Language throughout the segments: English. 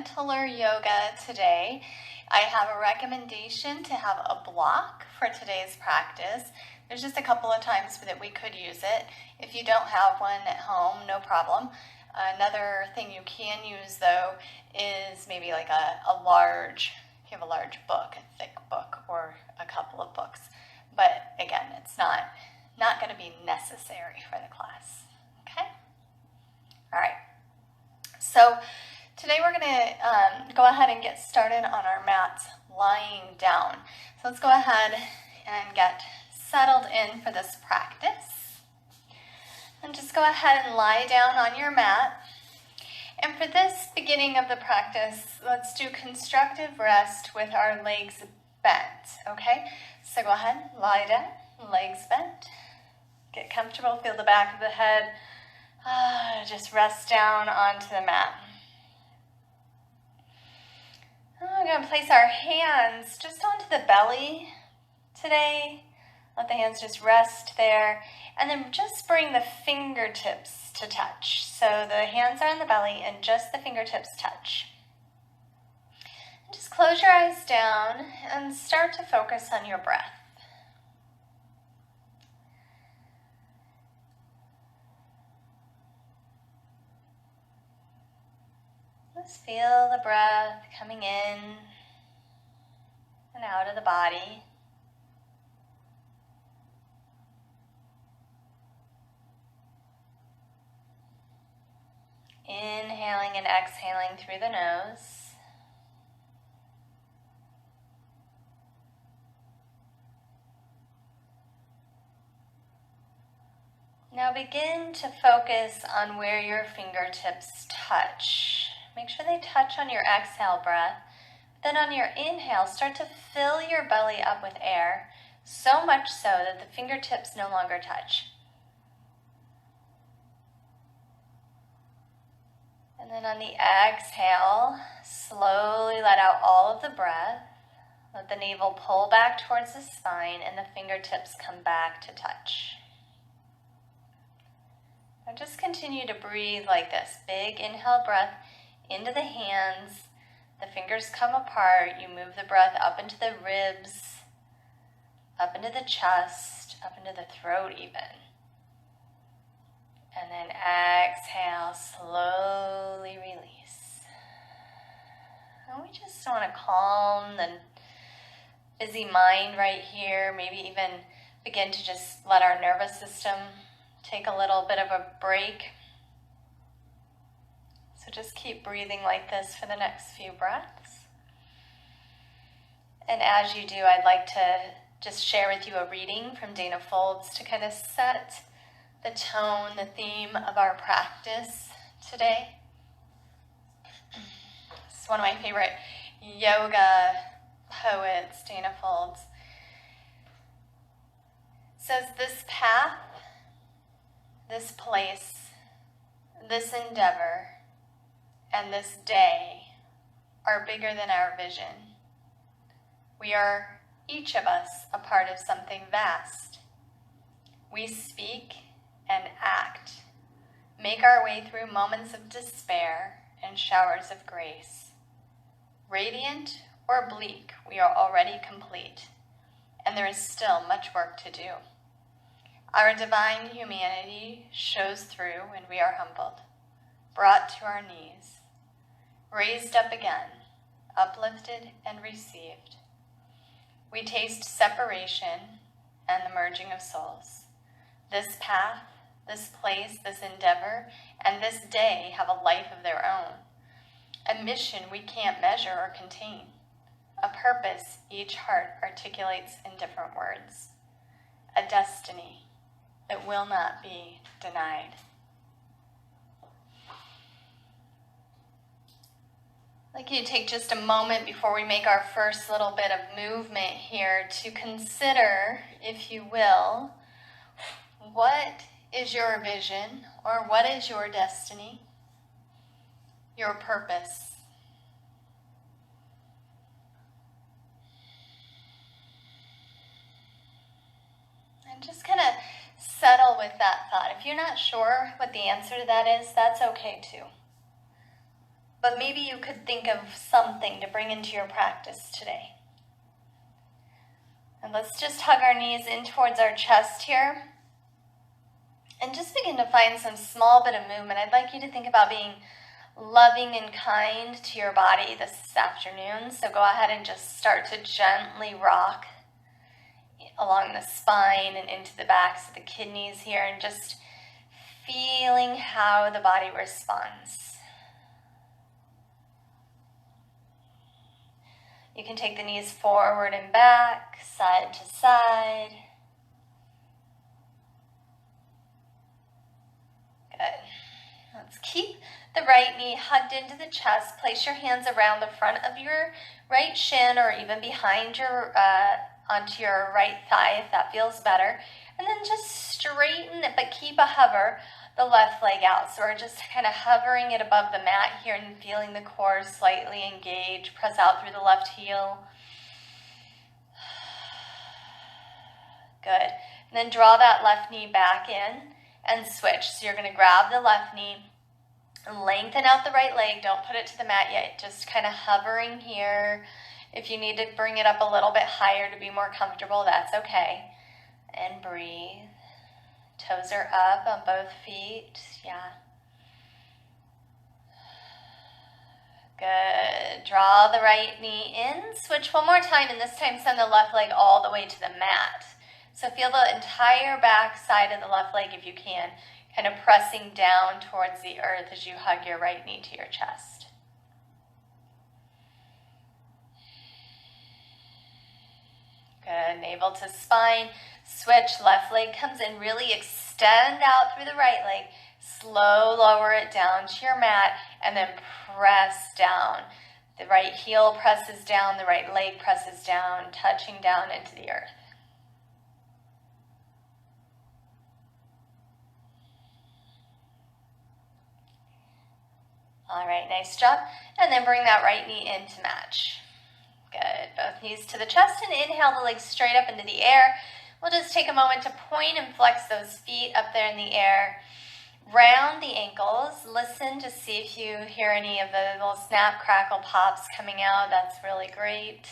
Gentler yoga today. I have a recommendation to have a block for today's practice. There's just a couple of times that we could use it. If you don't have one at home, no problem. Another thing you can use though is maybe like a large, if you have a large book, a thick book, or a couple of books. But again, it's not going to be necessary for the class. Okay? All right. So today we're going to go ahead and get started on our mats lying down. So let's go ahead and get settled in for this practice. And just go ahead and lie down on your mat. And for this beginning of the practice, let's do constructive rest with our legs bent, okay? So go ahead, lie down, legs bent. Get comfortable, feel the back of the head. Just rest down onto the mat. We're going to place our hands just onto the belly today. Let the hands just rest there. And then just bring the fingertips to touch. So the hands are on the belly and just the fingertips touch. And just close your eyes down and start to focus on your breath. Just feel the breath coming in and out of the body. Inhaling and exhaling through the nose. Now begin to focus on where your fingertips touch. Make sure they touch on your exhale breath. Then on your inhale, start to fill your belly up with air, so much so that the fingertips no longer touch. And then on the exhale, slowly let out all of the breath. Let the navel pull back towards the spine and the fingertips come back to touch. Now just continue to breathe like this. Big inhale breath into the hands. The fingers come apart. You move the breath up into the ribs, up into the chest, up into the throat even. And then exhale, slowly release. And we just want to calm the busy mind right here. Maybe even begin to just let our nervous system take a little bit of a break. So just keep breathing like this for the next few breaths. And as you do, I'd like to just share with you a reading from Dana Folds to kind of set the tone, the theme of our practice today. It's one of my favorite yoga poets, Dana Folds. It says, "This path, this place, this endeavor, and this day are bigger than our vision. We are, each of us, a part of something vast. We speak and act, make our way through moments of despair and showers of grace. Radiant or bleak, we are already complete, and there is still much work to do. Our divine humanity shows through when we are humbled, brought to our knees, raised up again, uplifted and received. We taste separation and the merging of souls. This path, this place, this endeavor, and this day have a life of their own. A mission we can't measure or contain. A purpose each heart articulates in different words. A destiny that will not be denied." I'd like you to take just a moment before we make our first little bit of movement here to consider, if you will, what is your vision or what is your destiny, your purpose? And just kind of settle with that thought. If you're not sure what the answer to that is, that's okay too. but maybe you could think of something to bring into your practice today. And let's just hug our knees in towards our chest here. And just begin to find some small bit of movement. I'd like you to think about being loving and kind to your body this afternoon. So go ahead and just start to gently rock along the spine and into the backs of the kidneys here, and just feeling how the body responds. You can take the knees forward and back, side to side. Good. Let's keep the right knee hugged into the chest. Place your hands around the front of your right shin, or even behind your, onto your right thigh if that feels better. And then just straighten it, but keep a hover, the left leg out. So we're just kind of hovering it above the mat here and feeling the core slightly engage. Press out through the left heel. Good. And then draw that left knee back in and switch. So you're going to grab the left knee, lengthen out the right leg. Don't put it to the mat yet. Just kind of hovering here. If you need to bring it up a little bit higher to be more comfortable, that's okay. And breathe. Toes are up on both feet. Yeah. Good. Draw the right knee in. Switch one more time, and this time send the left leg all the way to the mat. So feel the entire back side of the left leg if you can, kind of pressing down towards the earth as you hug your right knee to your chest. Good. Navel to spine. Switch. Left leg comes in. Really extend out through the right leg. Slow lower it down to your mat, and then press down. The right heel presses down. The right leg presses down, touching down into the earth. All right, nice job. And then bring that right knee in to match. Good. Both knees to the chest, and inhale the legs straight up into the air. We'll just take a moment to point and flex those feet up there in the air. Round the ankles. Listen to see if you hear any of the little snap, crackle, pops coming out. That's really great.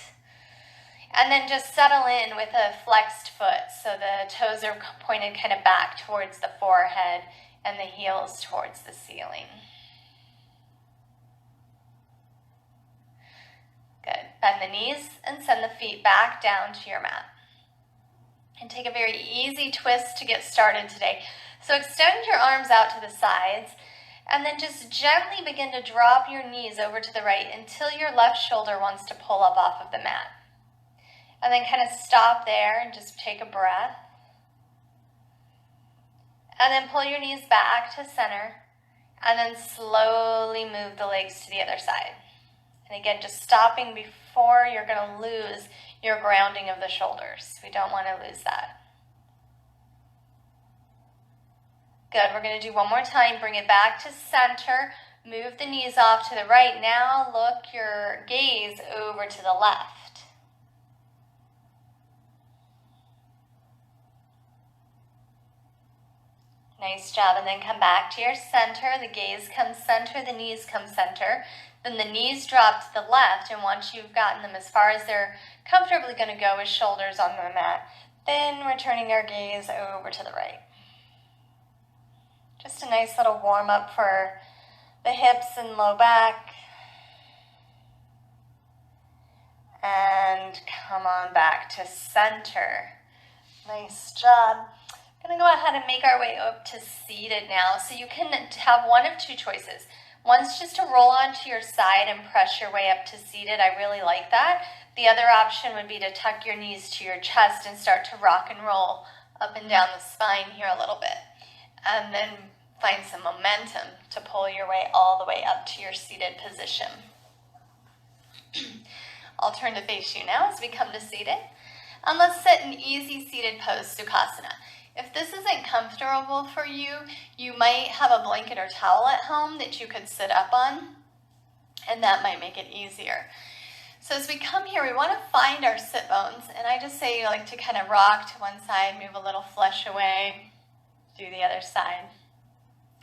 And then just settle in with a flexed foot. So the toes are pointed kind of back towards the forehead and the heels towards the ceiling. Good. Bend the knees and send the feet back down to your mat. And take a very easy twist to get started today. So extend your arms out to the sides, and then just gently begin to drop your knees over to the right until your left shoulder wants to pull up off of the mat. And then kind of stop there and just take a breath. And then pull your knees back to center, and then slowly move the legs to the other side. And again, just stopping before you're going to lose your grounding of the shoulders. We don't want to lose that. Good. We're going to do one more time. Bring it back to center. Move the knees off to the right. Now look your gaze over to the left. Nice job. And then come back to your center. The gaze comes center. The knees come center. Then the knees drop to the left, and once you've gotten them as far as they're comfortably going to go with shoulders on the mat, then returning our gaze over to the right. Just a nice little warm up for the hips and low back. And come on back to center. Nice job. I'm going to go ahead and make our way up to seated now. So you can have one of two choices. One's just to roll onto your side and press your way up to seated. I really like that. The other option would be to tuck your knees to your chest and start to rock and roll up and down the spine here a little bit. And then find some momentum to pull your way all the way up to your seated position. I'll turn to face you now as we come to seated. And let's sit in easy seated pose, Sukhasana. If this isn't comfortable for you, you might have a blanket or towel at home that you could sit up on, and that might make it easier. So as we come here, we want to find our sit bones, and I just say you like to kind of rock to one side, move a little flesh away, do the other side.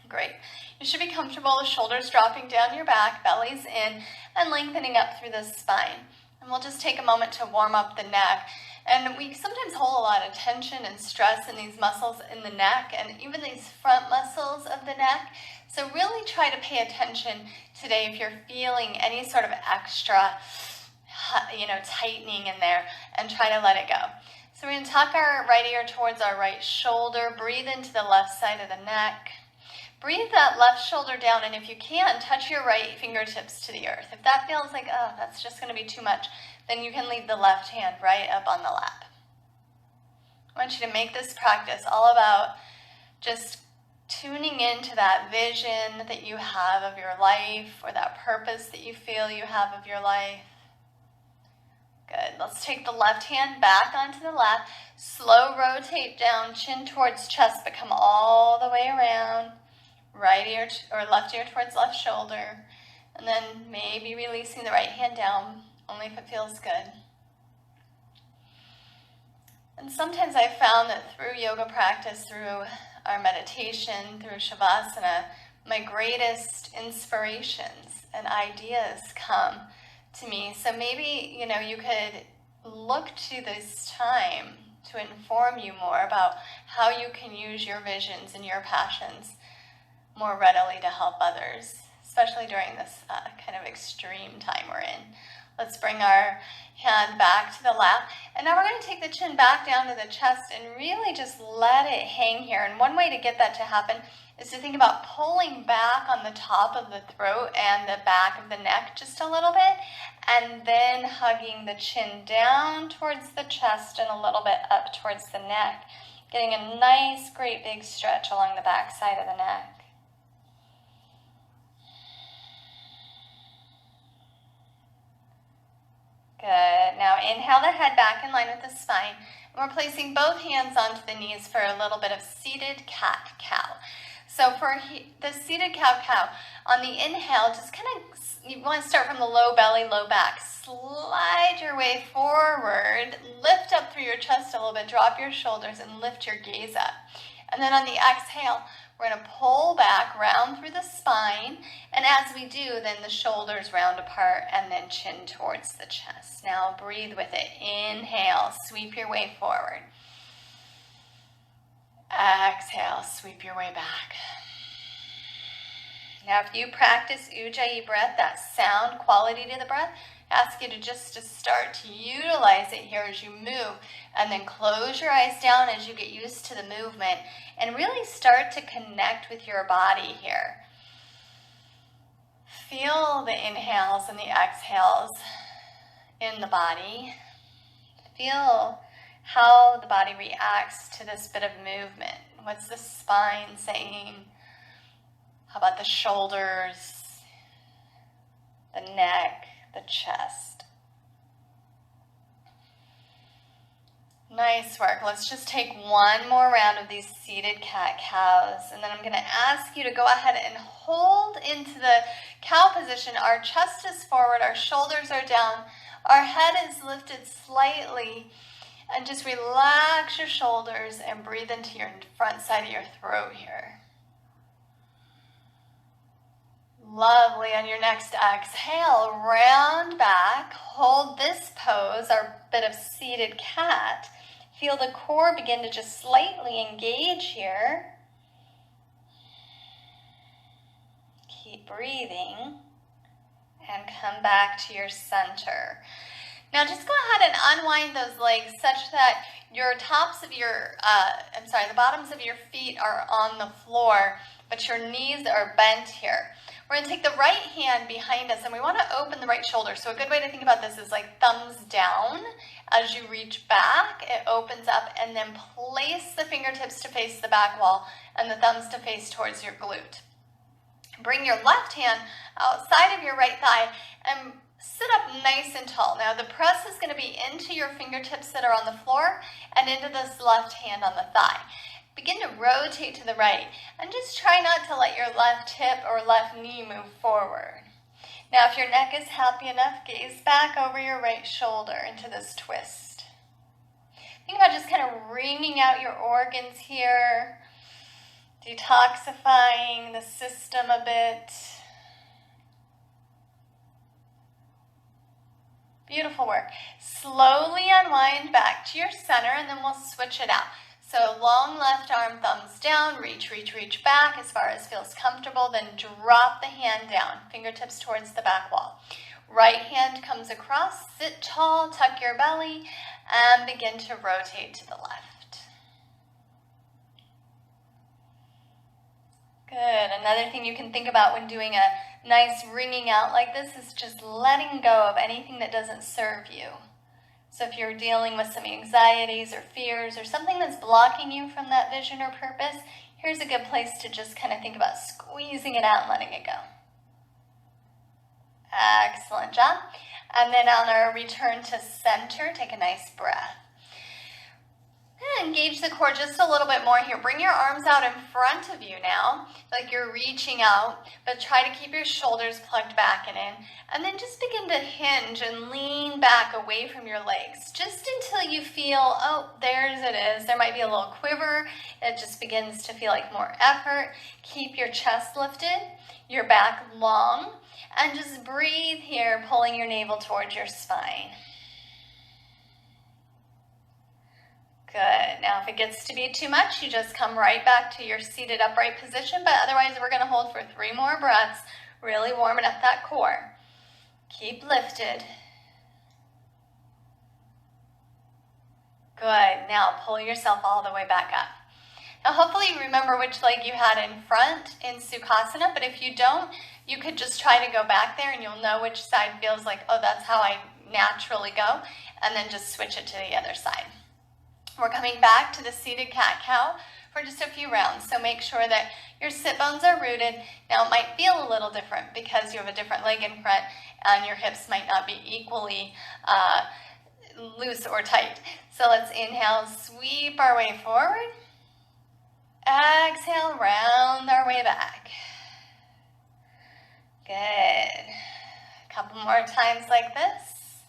Great. You should be comfortable with shoulders dropping down your back, belly's in, and lengthening up through the spine. And we'll just take a moment to warm up the neck. And we sometimes hold a lot of tension and stress in these muscles in the neck and even these front muscles of the neck. So really try to pay attention today if you're feeling any sort of extra, tightening in there, and try to let it go. So we're going to tuck our right ear towards our right shoulder, breathe into the left side of the neck. Breathe that left shoulder down, and if you can, touch your right fingertips to the earth. If that feels like, oh, that's just going to be too much, then you can leave the left hand right up on the lap. I want you to make this practice all about just tuning into that vision that you have of your life, or that purpose that you feel you have of your life. Good. Let's take the left hand back onto the lap. Slow rotate down, chin towards chest, but come all the way around. Right ear or left ear towards left shoulder. And then maybe releasing the right hand down, only if it feels good. And sometimes I've found that through yoga practice, through our meditation, through Shavasana, my greatest inspirations and ideas come to me. So maybe, you could look to this time to inform you more about how you can use your visions and your passions more readily to help others, especially during this kind of extreme time we're in. Let's bring our hand back to the lap. And now we're going to take the chin back down to the chest and really just let it hang here. And one way to get that to happen is to think about pulling back on the top of the throat and the back of the neck just a little bit, and then hugging the chin down towards the chest and a little bit up towards the neck, getting a nice, great big stretch along the back side of the neck. Good. Now inhale the head back in line with the spine. And we're placing both hands onto the knees for a little bit of seated cat-cow. So for the seated cow-cow, on the inhale, just kind of, you want to start from the low belly, low back. Slide your way forward, lift up through your chest a little bit, drop your shoulders, and lift your gaze up. And then on the exhale, we're going to pull back, round through the spine, and as we do, then the shoulders round apart, and then chin towards the chest. Now breathe with it. Inhale, sweep your way forward. Exhale, sweep your way back. Now if you practice Ujjayi breath, that sound quality to the breath, I ask you to start to utilize it here as you move, and then close your eyes down as you get used to the movement, and really start to connect with your body here. Feel the inhales and the exhales in the body. Feel how the body reacts to this bit of movement. What's the spine saying? How about the shoulders, the neck, the chest? Nice work. Let's just take one more round of these seated cat-cows, and then I'm going to ask you to go ahead and hold into the cow position. Our chest is forward, our shoulders are down, our head is lifted slightly, and just relax your shoulders and breathe into your front side of your throat here. Lovely. On your next exhale, round back, hold this pose, our bit of seated cat. Feel the core begin to just slightly engage here. Keep breathing and come back to your center. Now just go ahead and unwind those legs such that your the bottoms of your feet are on the floor, but your knees are bent here. We're going to take the right hand behind us, and we want to open the right shoulder. So a good way to think about this is like thumbs down. As you reach back, it opens up, and then place the fingertips to face the back wall and the thumbs to face towards your glute. Bring your left hand outside of your right thigh and sit up nice and tall. Now the press is going to be into your fingertips that are on the floor and into this left hand on the thigh. Begin to rotate to the right, and just try not to let your left hip or left knee move forward. Now if your neck is happy enough, gaze back over your right shoulder into this twist. Think about just kind of wringing out your organs here. detoxifying the system a bit. Beautiful work. Slowly unwind back to your center, and then we'll switch it out. So long left arm, thumbs down, reach, reach, reach back as far as feels comfortable, then drop the hand down, fingertips towards the back wall. Right hand comes across, sit tall, tuck your belly, and begin to rotate to the left. Good. Another thing you can think about when doing a nice ringing out like this is just letting go of anything that doesn't serve you. So if you're dealing with some anxieties or fears or something that's blocking you from that vision or purpose, here's a good place to just kind of think about squeezing it out and letting it go. Excellent job. And then on our return to center, take a nice breath. Engage the core just a little bit more here. Bring your arms out in front of you now, like you're reaching out, but try to keep your shoulders plugged back and in. And then just begin to hinge and lean back away from your legs, just until you feel, oh, there's it is. There might be a little quiver. It just begins to feel like more effort. Keep your chest lifted, your back long, and just breathe here, pulling your navel towards your spine. Good. Now, if it gets to be too much, you just come right back to your seated upright position, but otherwise we're going to hold for 3 more breaths, really warming up that core. Keep lifted. Good. Now, pull yourself all the way back up. Now, hopefully you remember which leg you had in front in Sukhasana, but if you don't, you could just try to go back there and you'll know which side feels like, oh, that's how I naturally go, and then just switch it to the other side. We're coming back to the seated cat-cow for just a few rounds, so make sure that your sit bones are rooted. Now, it might feel a little different because you have a different leg in front and your hips might not be equally loose or tight. So let's inhale, sweep our way forward. Exhale, round our way back. Good. A couple more times like this.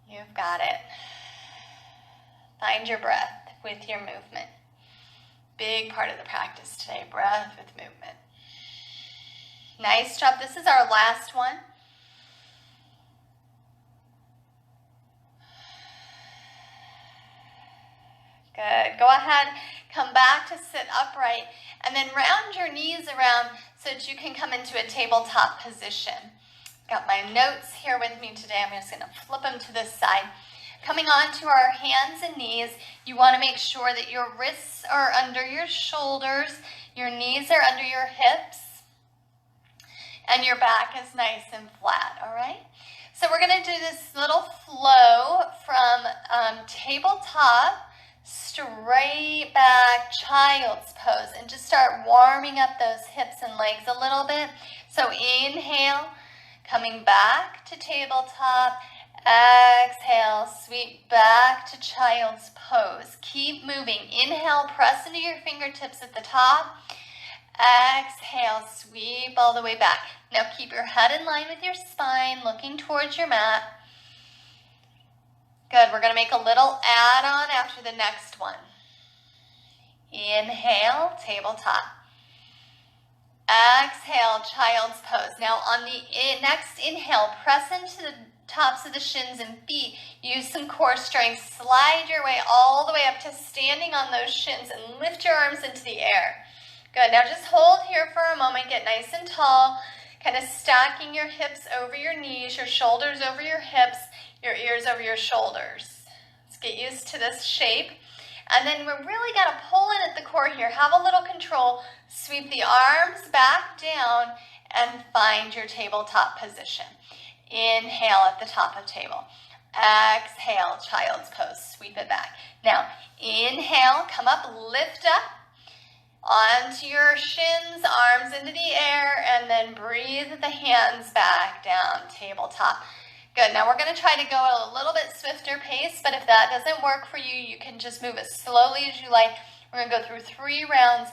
You've got it. Find your breath with your movement. Big part of the practice today, breath with movement. Nice job. This is our last one. Good. Go ahead, come back to sit upright, and then round your knees around so that you can come into a tabletop position. Got my notes here with me today. I'm just going to flip them to this side. Coming on to our hands and knees, you want to make sure that your wrists are under your shoulders, your knees are under your hips, and your back is nice and flat, all right? So we're going to do this little flow from tabletop, straight back, child's pose, and just start warming up those hips and legs a little bit. So inhale, coming back to tabletop. Exhale, sweep back to child's pose. Keep moving. Inhale, press into your fingertips at the top. Exhale, sweep all the way back. Now keep your head in line with your spine, looking towards your mat. Good. We're going to make a little add-on after the next one. Inhale, tabletop. Exhale, child's pose. Now on the next inhale, press into the tops of the shins and feet. Use some core strength. Slide your way all the way up to standing on those shins and lift your arms into the air. Good. Now just hold here for a moment. Get nice and tall. Kind of stacking your hips over your knees, your shoulders over your hips, your ears over your shoulders. Let's get used to this shape. And then we're really got to pull in at the core here. Have a little control. Sweep the arms back down and find your tabletop position. Inhale at the top of table. Exhale, child's pose. Sweep it back. Now, inhale, come up, lift up onto your shins, arms into the air, and then breathe the hands back down, tabletop. Good. Now we're going to try to go at a little bit swifter pace, but if that doesn't work for you, you can just move as slowly as you like. We're going to go through 3 rounds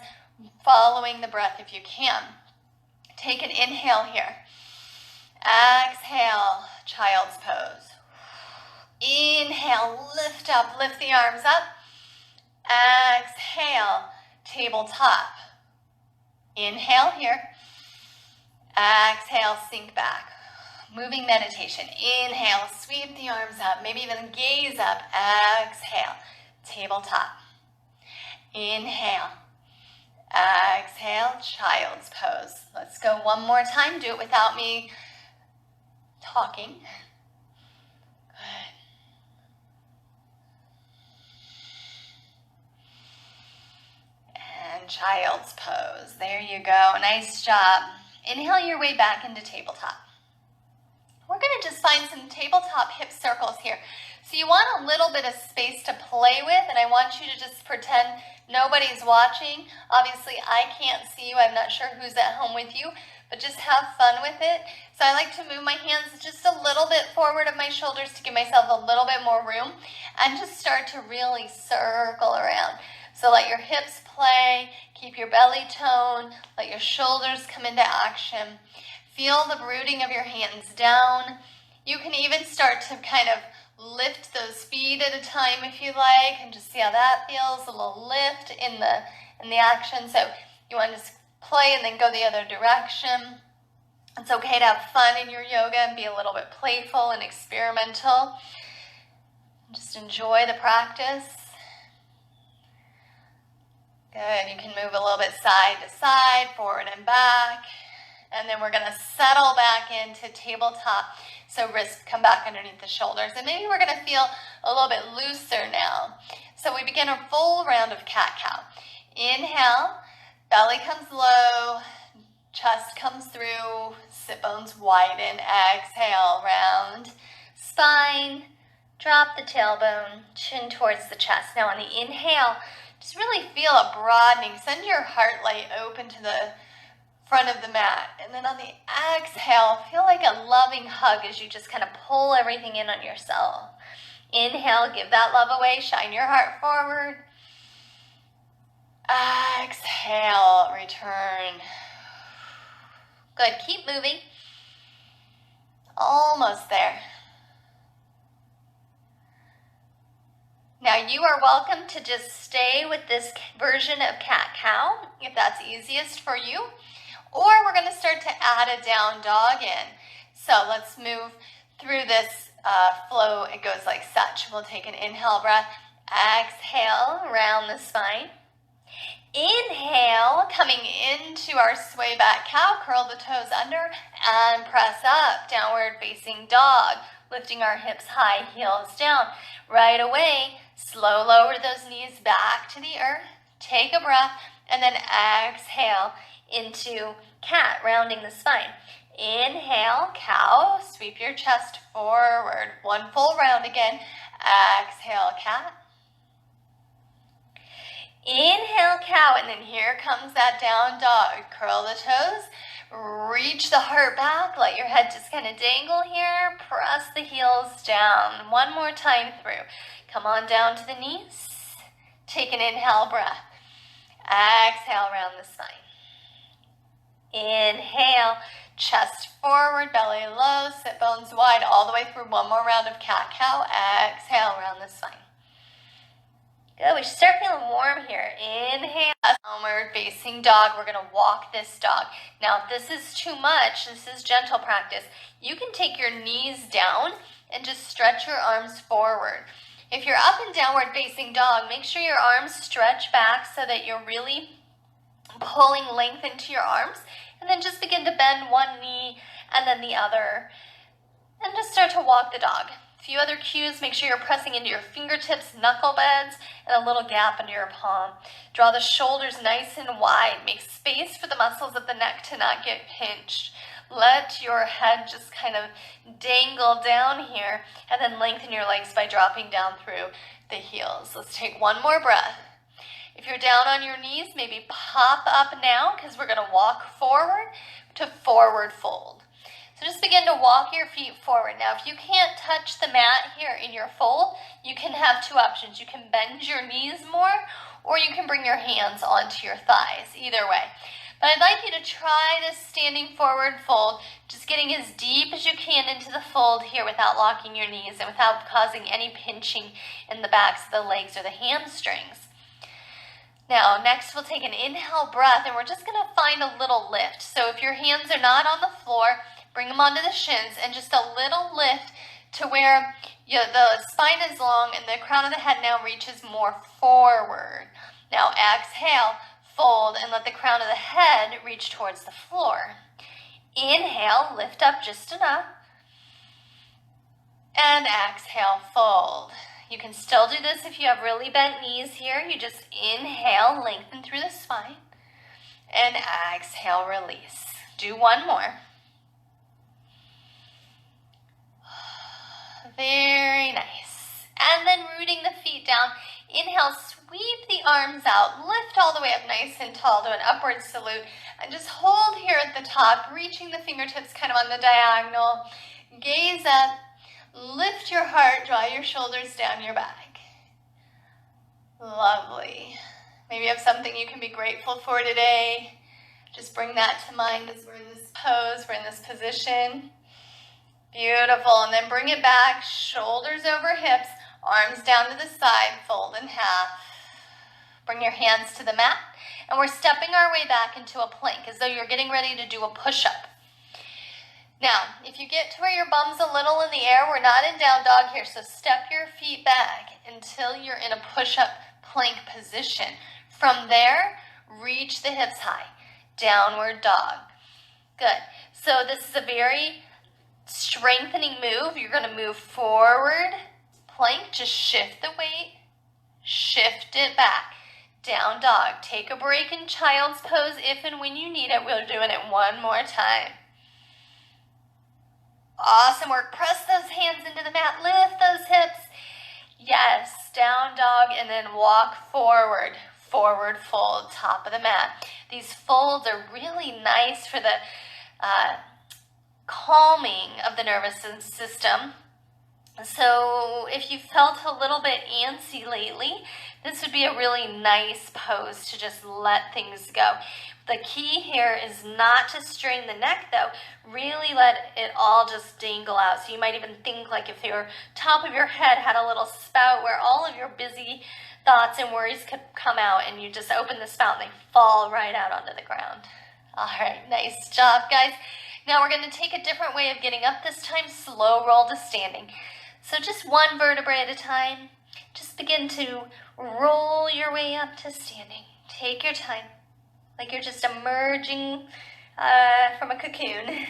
following the breath if you can. Take an inhale here. Exhale, child's pose. Inhale, lift up, lift the arms up. Exhale, tabletop. Inhale here. Exhale, sink back. Moving meditation. Inhale, sweep the arms up, maybe even gaze up. Exhale, tabletop. Inhale. Exhale, child's pose. Let's go one more time. Do it without me talking. Good. And child's pose. There you go. Nice job. Inhale your way back into tabletop. We're going to just find some tabletop hip circles here. So you want a little bit of space to play with, and I want you to just pretend nobody's watching. Obviously, I can't see you. I'm not sure who's at home with you, but just have fun with it. So I like to move my hands just a little bit forward of my shoulders to give myself a little bit more room, and just start to really circle around. So let your hips play, keep your belly toned, let your shoulders come into action. Feel the rooting of your hands down. You can even start to kind of lift those feet at a time if you like, and just see how that feels, a little lift in the action. So you want to just play and then go the other direction. It's okay to have fun in your yoga and be a little bit playful and experimental. Just enjoy the practice. Good, you can move a little bit side to side, forward and back. And then we're going to settle back into tabletop. So wrists come back underneath the shoulders. And maybe we're going to feel a little bit looser now. So we begin a full round of cat-cow. Inhale, belly comes low, chest comes through, sit bones widen. Exhale, round spine, drop the tailbone, chin towards the chest. Now on the inhale, just really feel a broadening. Send your heart light open to the front of the mat. And then on the exhale, feel like a loving hug as you just kind of pull everything in on yourself. Inhale, give that love away, shine your heart forward. Exhale, return. Good, keep moving. Almost there. Now you are welcome to just stay with this version of cat-cow if that's easiest for you. Or we're going to start to add a down dog in. So let's move through this flow. It goes like such. We'll take an inhale breath. Exhale, round the spine. Inhale, coming into our sway back cow. Curl the toes under and press up. Downward facing dog. Lifting our hips high, heels down. Right away, slow lower those knees back to the earth. Take a breath and then exhale into cat, rounding the spine. Inhale, cow, sweep your chest forward. One full round again. Exhale, cat. Inhale, cow, and then here comes that down dog. Curl the toes, reach the heart back, let your head just kind of dangle here. Press the heels down. One more time through. Come on down to the knees. Take an inhale breath. Exhale, round the spine. Inhale, chest forward, belly low, sit bones wide, all the way through. One more round of cat-cow. Exhale, round the spine. Good, we should start feeling warm here. Inhale, downward facing dog. We're going to walk this dog. Now, if this is too much, this is gentle practice. You can take your knees down and just stretch your arms forward. If you're up in downward facing dog, make sure your arms stretch back so that you're really pulling length into your arms. And then just begin to bend one knee and then the other. And just start to walk the dog. A few other cues, make sure you're pressing into your fingertips, knuckle beds, and a little gap under your palm. Draw the shoulders nice and wide. Make space for the muscles of the neck to not get pinched. Let your head just kind of dangle down here, and then lengthen your legs by dropping down through the heels. Let's take one more breath. If you're down on your knees, maybe pop up now, because we're going to walk forward to forward fold. So just begin to walk your feet forward. Now, if you can't touch the mat here in your fold, you can have two options. You can bend your knees more, or you can bring your hands onto your thighs, either way. But I'd like you to try this standing forward fold, just getting as deep as you can into the fold here without locking your knees and without causing any pinching in the backs of the legs or the hamstrings. Now, next we'll take an inhale breath, and we're just going to find a little lift. So if your hands are not on the floor, bring them onto the shins, and just a little lift to where the spine is long and the crown of the head now reaches more forward. Now exhale, fold, and let the crown of the head reach towards the floor. Inhale, lift up just enough. And exhale, fold. You can still do this if you have really bent knees here. You just inhale, lengthen through the spine. And exhale, release. Do one more. Very nice. And then rooting the feet down. Inhale, sweep the arms out. Lift all the way up nice and tall to an upward salute. And just hold here at the top, reaching the fingertips kind of on the diagonal. Gaze up. Lift your heart, draw your shoulders down your back. Lovely. Maybe you have something you can be grateful for today. Just bring that to mind as we're in this pose, we're in this position. Beautiful. And then bring it back, shoulders over hips, arms down to the side, fold in half. Bring your hands to the mat, and we're stepping our way back into a plank as though you're getting ready to do a push-up. Now, if you get to where your bum's a little in the air, we're not in down dog here, so step your feet back until you're in a push-up plank position. From there, reach the hips high, downward dog. Good. So this is a very strengthening move. You're going to move forward, plank, just shift the weight, shift it back. Down dog. Take a break in child's pose if and when you need it. We're doing it one more time. Awesome work. Press those hands into the mat. Lift those hips. Yes. Down dog and then walk forward. Forward fold. Top of the mat. These folds are really nice for the calming of the nervous system. So if you felt a little bit antsy lately, this would be a really nice pose to just let things go. The key here is not to strain the neck though. Really let it all just dangle out. So you might even think like if your top of your head had a little spout where all of your busy thoughts and worries could come out, and you just open the spout and they fall right out onto the ground. All right, nice job, guys. Now we're going to take a different way of getting up this time. Slow roll to standing. So just one vertebrae at a time. Just begin to roll your way up to standing. Take your time, like you're just emerging from a cocoon.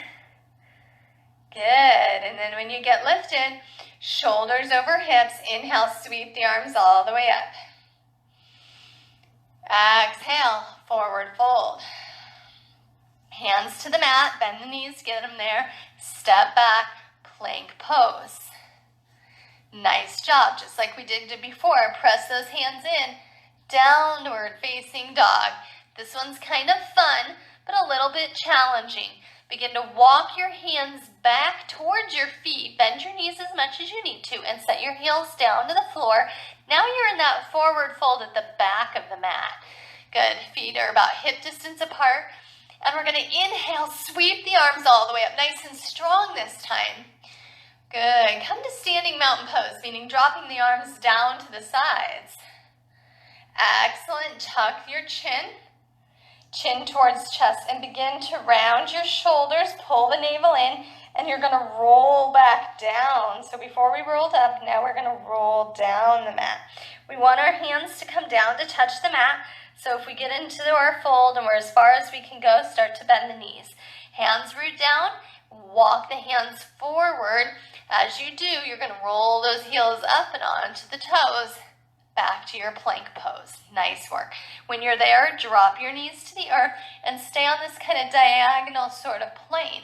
Good. And then when you get lifted, shoulders over hips. Inhale, sweep the arms all the way up. Exhale, forward fold. Hands to the mat, bend the knees, get them there. Step back, plank pose. Nice job, just like we did before. Press those hands in, downward facing dog. This one's kind of fun, but a little bit challenging. Begin to walk your hands back towards your feet. Bend your knees as much as you need to and set your heels down to the floor. Now you're in that forward fold at the back of the mat. Good, feet are about hip distance apart. And we're going to inhale, sweep the arms all the way up, nice and strong this time. Good. Come to standing mountain pose, meaning dropping the arms down to the sides. Excellent. Tuck your chin towards chest, and begin to round your shoulders, pull the navel in, and you're going to roll back down. So before we rolled up, now we're going to roll down the mat. We want our hands to come down to touch the mat. So if we get into our fold and we're as far as we can go, start to bend the knees. Hands root down, walk the hands forward. As you do, you're going to roll those heels up and onto the toes, back to your plank pose. Nice work. When you're there, drop your knees to the earth and stay on this kind of diagonal sort of plane.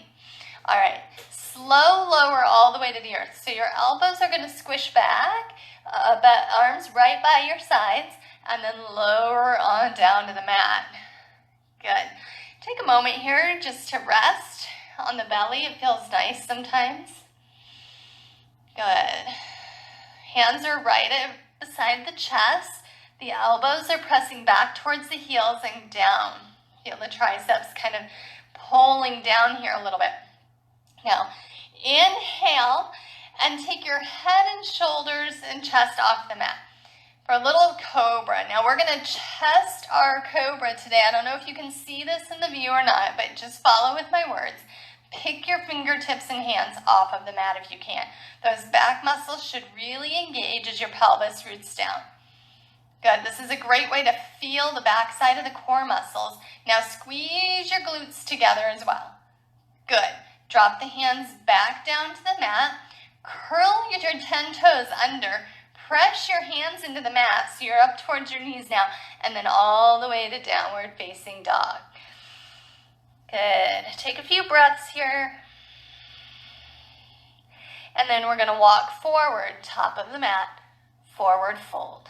All right, slow lower all the way to the earth. So your elbows are going to squish back, arms right by your sides, and then lower on down to the mat. Good. Take a moment here just to rest on the belly. It feels nice sometimes. Good. Hands are right beside the chest. The elbows are pressing back towards the heels and down. Feel the triceps kind of pulling down here a little bit. Now, inhale and take your head and shoulders and chest off the mat. for a little cobra. Now we're going to test our cobra today. I don't know if you can see this in the view or not, but just follow with my words. Pick your fingertips and hands off of the mat if you can. Those back muscles should really engage as your pelvis roots down. Good. This is a great way to feel the back side of the core muscles. Now squeeze your glutes together as well. Good. Drop the hands back down to the mat. Curl your 10 toes under. Press your hands into the mat so you're up towards your knees now, and then all the way to downward facing dog. Good. Take a few breaths here. And then we're going to walk forward, top of the mat, forward fold.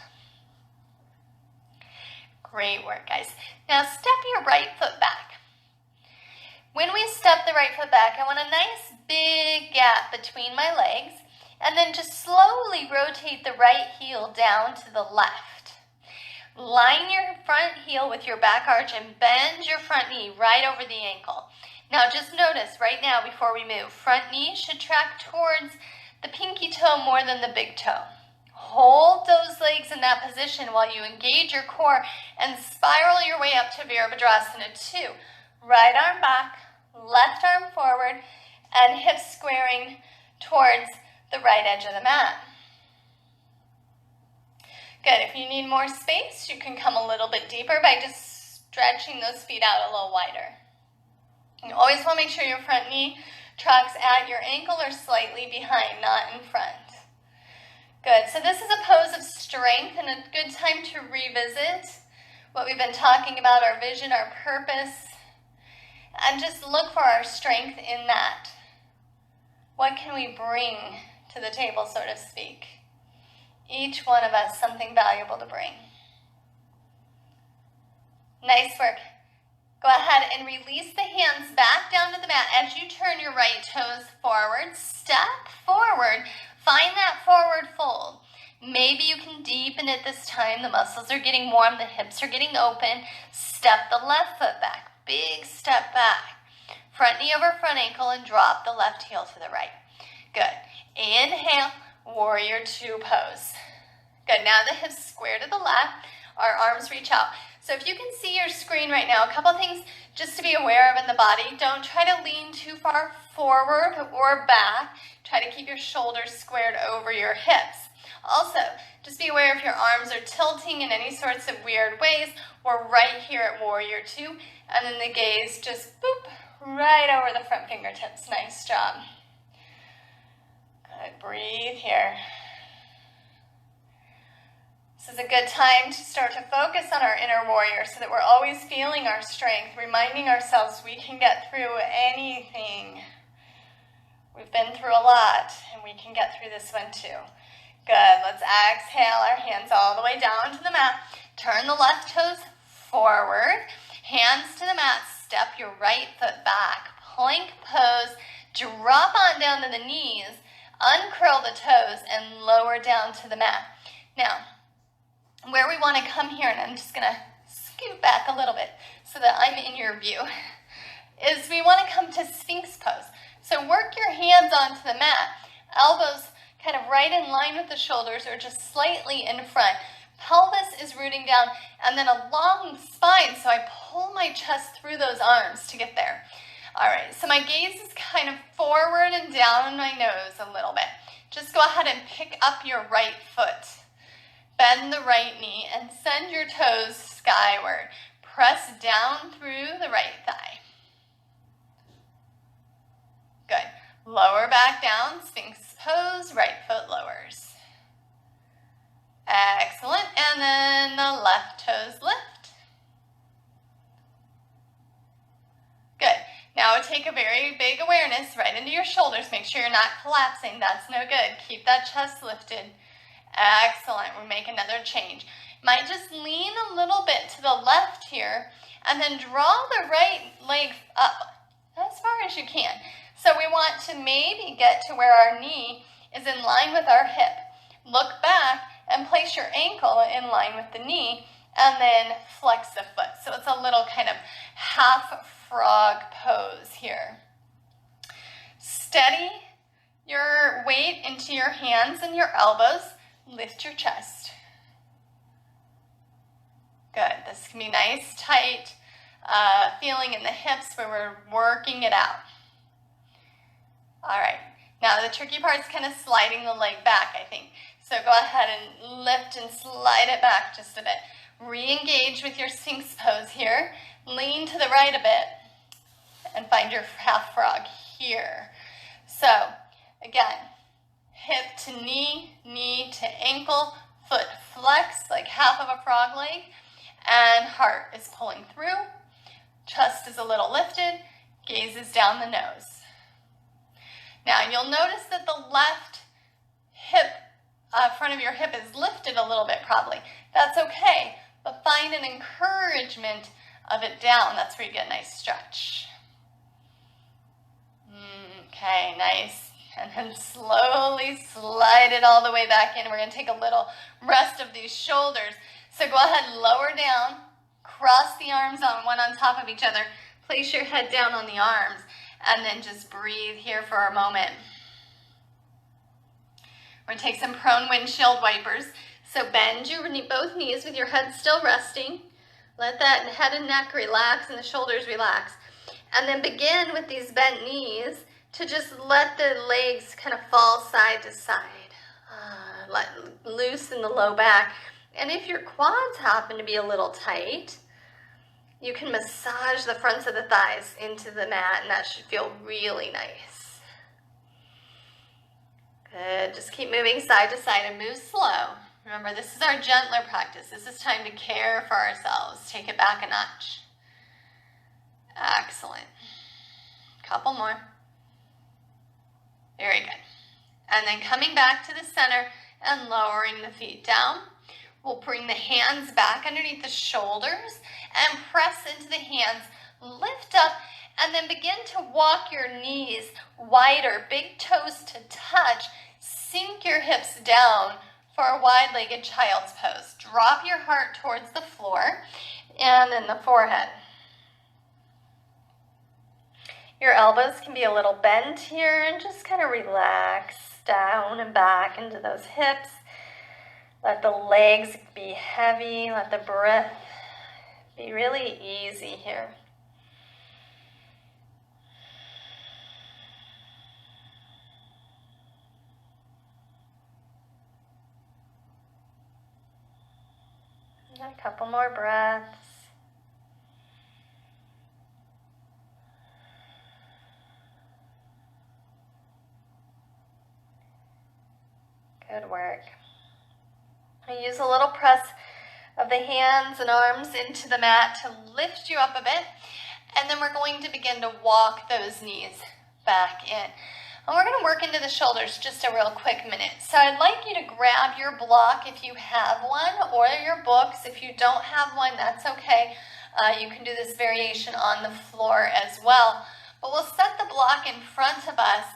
Great work, guys. Now step your right foot back. When we step the right foot back, I want a nice big gap between my legs, and then just slowly rotate the right heel down to the left. Line your front heel with your back arch and bend your front knee right over the ankle. Now just notice right now before we move, front knee should track towards the pinky toe more than the big toe. Hold those legs in that position while you engage your core and spiral your way up to Virabhadrasana 2. Right arm back, left arm forward, and hips squaring towards the right edge of the mat. Good. If you need more space, you can come a little bit deeper by just stretching those feet out a little wider. You always want to make sure your front knee tracks at your ankle or slightly behind, not in front. Good. So this is a pose of strength and a good time to revisit what we've been talking about, our vision, our purpose, and just look for our strength in that. What can we bring to the table, so to speak? Each one of us something valuable to bring. Nice work. Go ahead and release the hands back down to the mat as you turn your right toes forward. Step forward. Find that forward fold. Maybe you can deepen it this time. The muscles are getting warm. The hips are getting open. Step the left foot back. Big step back. Front knee over front ankle and drop the left heel to the right. Good. Inhale, warrior 2 pose. Good. Now the hips square to the left. Our arms reach out. So if you can see your screen right now, a couple things just to be aware of in the body. Don't try to lean too far forward or back. Try to keep your shoulders squared over your hips. Also, just be aware if your arms are tilting in any sorts of weird ways. We're right here at warrior 2. And then the gaze just boop right over the front fingertips. Nice job. Good. Breathe here. This is a good time to start to focus on our inner warrior so that we're always feeling our strength, reminding ourselves we can get through anything. We've been through a lot, and we can get through this one too. Good. Let's exhale our hands all the way down to the mat. Turn the left toes forward. Hands to the mat. Step your right foot back. Plank pose. Drop on down to the knees. Uncurl the toes and lower down to the mat. Now, where we want to come here, and I'm just going to scoot back a little bit so that I'm in your view, is we want to come to Sphinx pose. So work your hands onto the mat, elbows kind of right in line with the shoulders or just slightly in front. Pelvis is rooting down, and then a long spine, so I pull my chest through those arms to get there. All right, so my gaze is kind of forward and down my nose a little bit. Just go ahead and pick up your right foot. Bend the right knee and send your toes skyward. Press down through the right thigh. Good. Lower back down, Sphinx pose, right foot lowers. Excellent. And then the left toes lift. Good. Now take a very big awareness right into your shoulders. Make sure you're not collapsing. That's no good. Keep that chest lifted. Excellent. We'll make another change. Might just lean a little bit to the left here and then draw the right leg up as far as you can. So we want to maybe get to where our knee is in line with our hip. Look back and place your ankle in line with the knee and then flex the foot. So it's a little kind of half frog pose here. Steady your weight into your hands and your elbows. Lift your chest. Good. This can be nice, tight feeling in the hips where we're working it out. All right. Now the tricky part is kind of sliding the leg back, I think. So go ahead and lift and slide it back just a bit. Re-engage with your Sphinx pose here. Lean to the right a bit and find your half frog here. So again, hip to knee, knee to ankle, foot flex like half of a frog leg, and heart is pulling through. Chest is a little lifted, gaze is down the nose. Now you'll notice that the left hip, front of your hip is lifted a little bit probably. That's okay, but find an encouragement of it down. That's where you get a nice stretch. Okay, nice. And then slowly slide it all the way back in. We're going to take a little rest of these shoulders. So go ahead, lower down, cross the arms on one on top of each other. Place your head down on the arms, and then just breathe here for a moment. We're going to take some prone windshield wipers. So bend your both knees with your head still resting. Let that head and neck relax and the shoulders relax. And then begin with these bent knees to just let the legs kind of fall side to side. Loosen the low back. And if your quads happen to be a little tight, you can massage the fronts of the thighs into the mat, and that should feel really nice. Good. Just keep moving side to side and move slow. Remember, this is our gentler practice. This is time to care for ourselves. Take it back a notch. Excellent. Couple more. Very good. And then coming back to the center and lowering the feet down. We'll bring the hands back underneath the shoulders and press into the hands. Lift up and then begin to walk your knees wider, big toes to touch. Sink your hips down for a wide-legged child's pose. Drop your heart towards the floor and then the forehead. Your elbows can be a little bent here, and just kind of relax down and back into those hips. Let the legs be heavy. Let the breath be really easy here. A couple more breaths. Good work. I use a little press of the hands and arms into the mat to lift you up a bit, and then we're going to begin to walk those knees back in. And we're going to work into the shoulders just a real quick minute. So I'd like you to grab your block if you have one, or your books. If you don't have one, that's okay. You can do this variation on the floor as well. But we'll set the block in front of us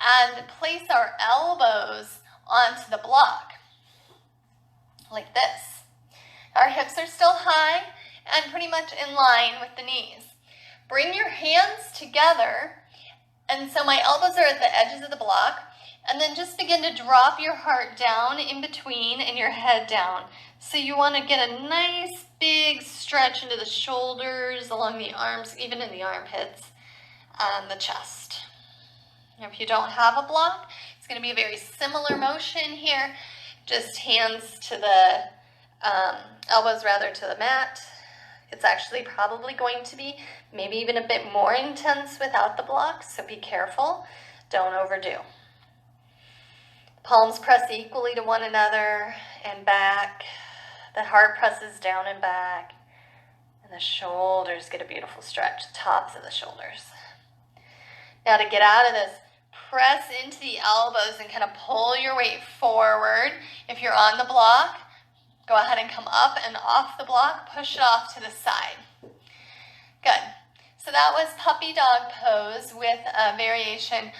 and place our elbows onto the block, like this. Our hips are still high and pretty much in line with the knees. Bring your hands together, and so my elbows are at the edges of the block, and then just begin to drop your heart down in between and your head down. So you want to get a nice big stretch into the shoulders, along the arms, even in the armpits, and the chest. If you don't have a block, it's going to be a very similar motion here. Just hands to the elbows rather to the mat. It's actually probably going to be maybe even a bit more intense without the blocks, so be careful. Don't overdo. Palms press equally to one another and back. The heart presses down and back. And the shoulders get a beautiful stretch, the tops of the shoulders. Now to get out of this, press into the elbows and kind of pull your weight forward. If you're on the block, go ahead and come up and off the block, push it off to the side. Good. So that was puppy dog pose with a variation,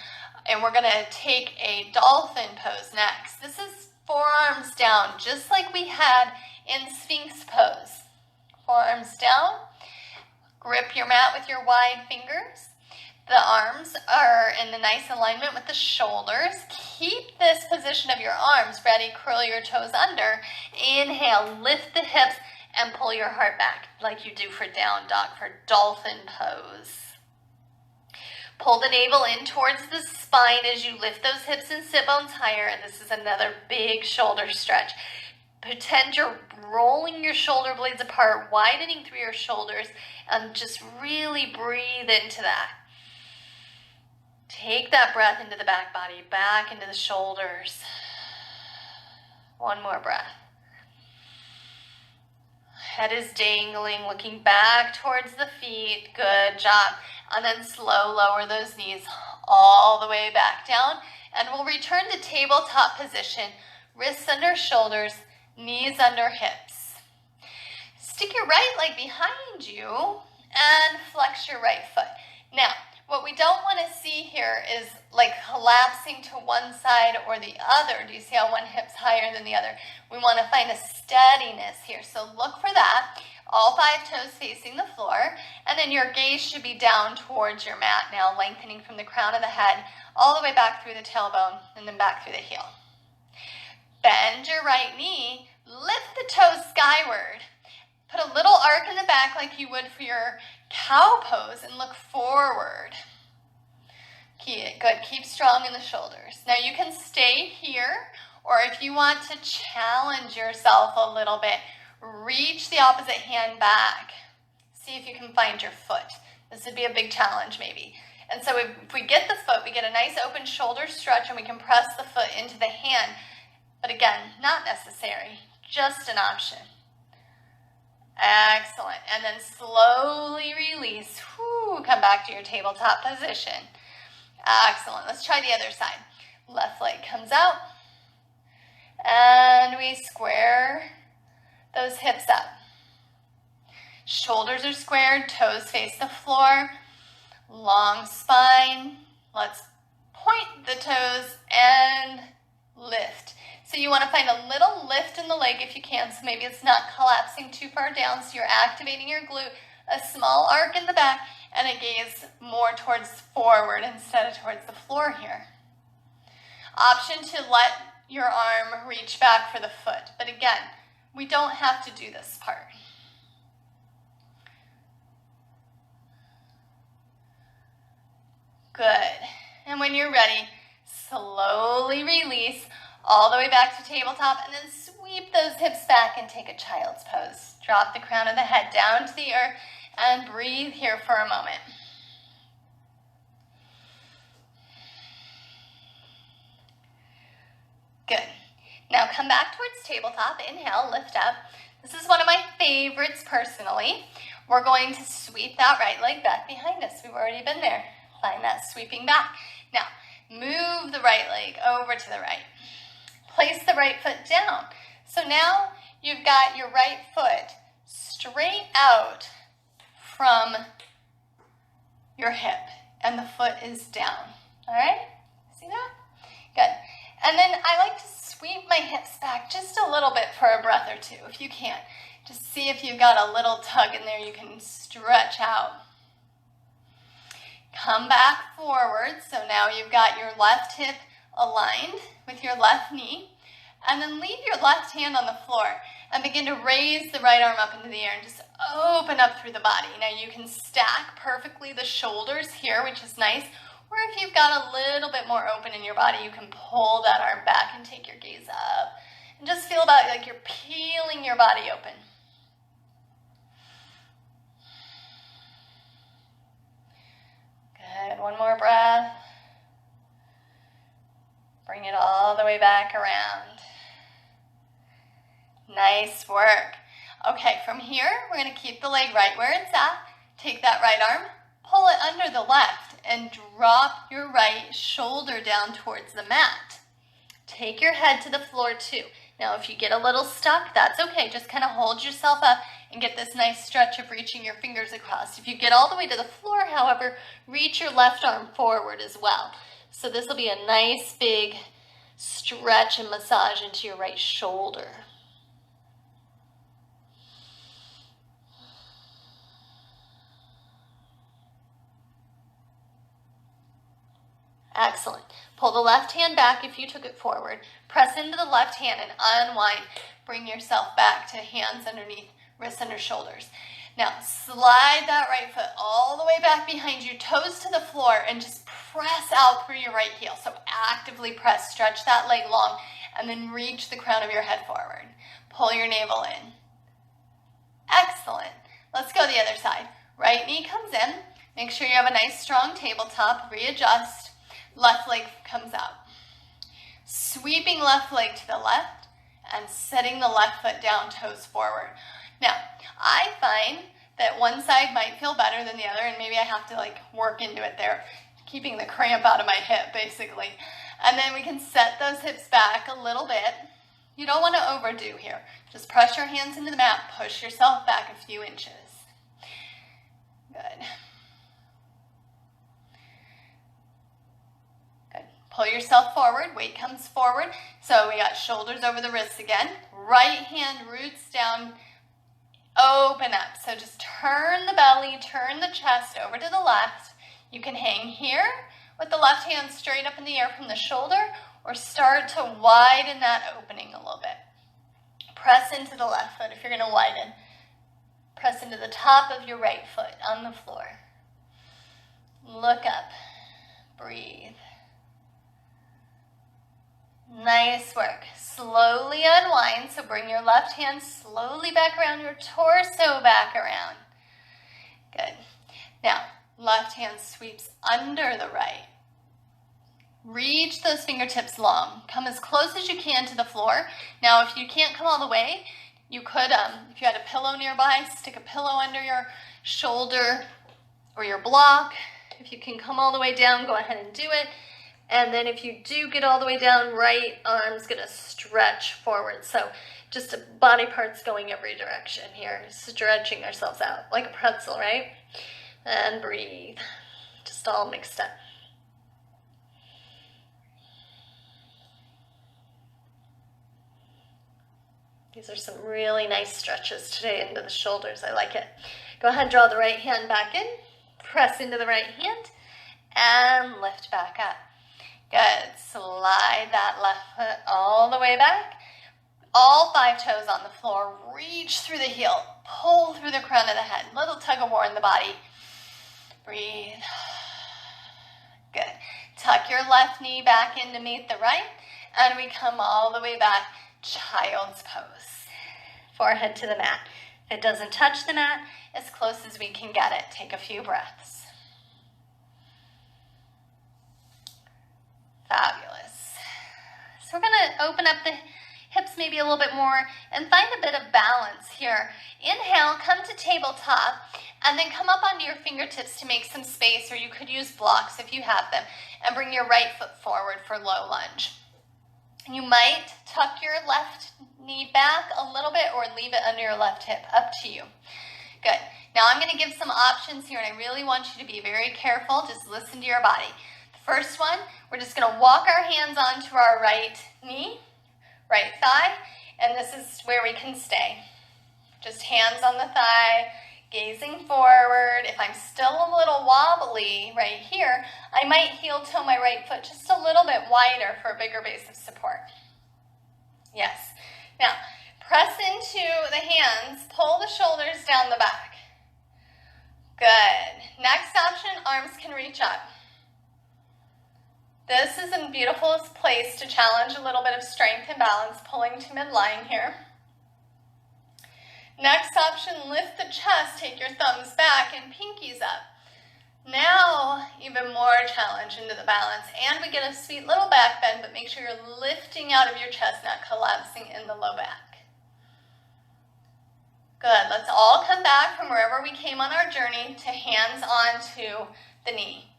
and we're going to take a dolphin pose next. This is forearms down, just like we had in Sphinx pose. Forearms down, grip your mat with your wide fingers. The arms are in a nice alignment with the shoulders. Keep this position of your arms ready. Curl your toes under. Inhale, lift the hips and pull your heart back like you do for down dog, for dolphin pose. Pull the navel in towards the spine as you lift those hips and sit bones higher, and this is another big shoulder stretch. Pretend you're rolling your shoulder blades apart, widening through your shoulders, and just really breathe into that. Take that breath into the back body, back into the shoulders. One more breath. Head is dangling, looking back towards the feet. Good job. And then slow lower those knees all the way back down. And we'll return to tabletop position. Wrists under shoulders, knees under hips. Stick your right leg behind you and flex your right foot. Now, what we don't want to see here is like collapsing to one side or the other. Do you see how one hip's higher than the other? We want to find a steadiness here. So look for that. All 5 toes facing the floor. And then your gaze should be down towards your mat now, lengthening from the crown of the head all the way back through the tailbone and then back through the heel. Bend your right knee. Lift the toes skyward. Put a little arc in the back like you would for your cow pose and look forward. Good, keep strong in the shoulders. Now you can stay here, or if you want to challenge yourself a little bit, reach the opposite hand back. See if you can find your foot. This would be a big challenge maybe. And so if we get the foot, we get a nice open shoulder stretch and we can press the foot into the hand. But again, not necessary, just an option. Excellent. And then slowly release. Whew, come back to your tabletop position. Excellent. Let's try the other side. Left leg comes out. And we square those hips up. Shoulders are squared, toes face the floor. Long spine. Let's point the toes and lift. So you want to find a little lift in the leg if you can, so maybe it's not collapsing too far down, so you're activating your glute, a small arc in the back, and a gaze more towards forward instead of towards the floor here. Option to let your arm reach back for the foot, but again, we don't have to do this part. Good. And when you're ready, slowly release all the way back to tabletop, and then sweep those hips back and take a child's pose. Drop the crown of the head down to the earth and breathe here for a moment. Good. Now come back towards tabletop. Inhale, lift up. This is one of my favorites personally. We're going to sweep that right leg back behind us. We've already been there. Find that sweeping back. Now, move the right leg over to the right. Place the right foot down. So now you've got your right foot straight out from your hip and the foot is down. All right? See that? Good. And then I like to sweep my hips back just a little bit for a breath or two if you can. Just see if you've got a little tug in there you can stretch out. Come back forward. So now you've got your left hip aligned with your left knee, and then leave your left hand on the floor and begin to raise the right arm up into the air and just open up through the body. Now you can stack perfectly the shoulders here, which is nice, or if you've got a little bit more open in your body, you can pull that arm back and take your gaze up and just feel about like you're peeling your body open. Good, one more breath. Bring it all the way back around. Nice work. Okay, from here, we're going to keep the leg right where it's at. Take that right arm, pull it under the left, and drop your right shoulder down towards the mat. Take your head to the floor too. Now, if you get a little stuck, that's okay. Just kind of hold yourself up and get this nice stretch of reaching your fingers across. If you get all the way to the floor, however, reach your left arm forward as well. So this will be a nice big stretch and massage into your right shoulder. Excellent. Pull the left hand back if you took it forward. Press into the left hand and unwind. Bring yourself back to hands underneath wrists under shoulders. Now slide that right foot all the way back behind you, toes to the floor, and just press out through your right heel. So actively press, stretch that leg long, and then reach the crown of your head forward. Pull your navel in. Excellent. Let's go the other side. Right knee comes in. Make sure you have a nice strong tabletop. Readjust. Left leg comes out. Sweeping left leg to the left and setting the left foot down, toes forward. Now, I find that one side might feel better than the other, and maybe I have to like work into it there, keeping the cramp out of my hip basically. And then we can set those hips back a little bit. You don't want to overdo here. Just press your hands into the mat, push yourself back a few inches. Good. Good. Pull yourself forward, weight comes forward. So we got shoulders over the wrists again. Right hand roots down, open up. So just turn the belly, turn the chest over to the left. You can hang here with the left hand straight up in the air from the shoulder, or start to widen that opening a little bit. Press into the left foot if you're going to widen. Press into the top of your right foot on the floor. Look up. Breathe. Nice work. Slowly unwind, so bring your left hand slowly back around, your torso back around. Good. Now, left hand sweeps under the right. Reach those fingertips long. Come as close as you can to the floor. Now, if you can't come all the way, you could, if you had a pillow nearby, stick a pillow under your shoulder or your block. If you can come all the way down, go ahead and do it. And then if you do get all the way down, right arm's gonna stretch forward. So just body parts going every direction here, stretching ourselves out like a pretzel, right? And breathe, just all mixed up. These are some really nice stretches today into the shoulders. I like it. Go ahead and draw the right hand back in. Press into the right hand and lift back up. Good. Slide that left foot all the way back. All 5 toes on the floor. Reach through the heel. Pull through the crown of the head. Little tug of war in the body. Breathe. Good. Tuck your left knee back in to meet the right. And we come all the way back. Child's pose. Forehead to the mat. If it doesn't touch the mat, as close as we can get it. Take a few breaths. Fabulous. So we're going to open up the hips maybe a little bit more and find a bit of balance here. Inhale, come to tabletop, and then come up onto your fingertips to make some space, or you could use blocks if you have them, and bring your right foot forward for low lunge. You might tuck your left knee back a little bit or leave it under your left hip, up to you. Good. Now I'm going to give some options here, and I really want you to be very careful. Just listen to your body. The first one, we're just going to walk our hands onto our right knee, right thigh, and this is where we can stay. Just hands on the thigh, gazing forward. If I'm still a little wobbly right here, I might heel toe my right foot just a little bit wider for a bigger base of support. Yes. Now, press into the hands, pull the shoulders down the back. Good. Next option, arms can reach up. This is a beautiful place to challenge a little bit of strength and balance, pulling to midline here. Next option, lift the chest, take your thumbs back and pinkies up. Now, even more challenge into the balance, and we get a sweet little back bend, but make sure you're lifting out of your chest, not collapsing in the low back. Good, let's all come back from wherever we came on our journey to hands onto the knee.